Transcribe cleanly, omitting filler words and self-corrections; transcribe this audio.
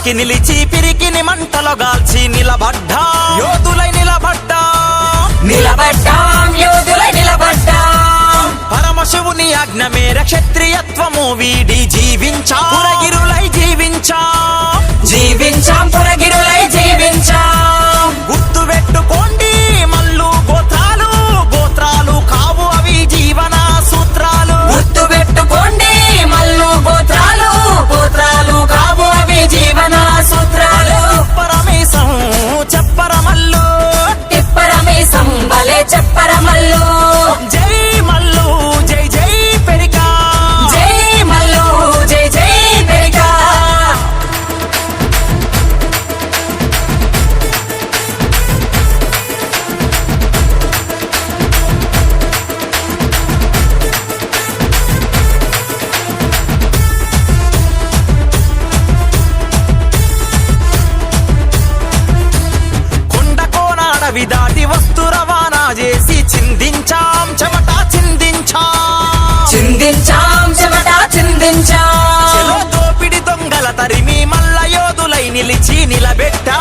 పైకి నిలిచి పిరికిని మంటలో గాల్చి నిలబడ్డా యోధులై నిలబడ్డాం పరమశివుని ఆజ్ఞ మేర క్షత్రియత్వము వీడి జీవించాం పురగిరులై జీవించాం గుర్తు పెట్టుకోండి మల్లు గోత్రాలు కావు అవి జీవన సూత్రాలు గుర్తు పెట్టుకోండి మల్లు గోత్రాలు కావు అవి జీవన సూత్రాలు పరమేశం చెప్పరమల్లు తిప్పరమేశం భలే చెప్పరమల్లు జై మల్లు జై జై పెరికా జై మల్లు జై జై పెరికా కొండ కోనాడవి దాటి వస్తు రవాణా చేసి చిందించాం చెమట చిందించాం చెలో దోపిడి దొంగల తరిమి మల్ల యోధులై నిలిచి నిలబెట్టా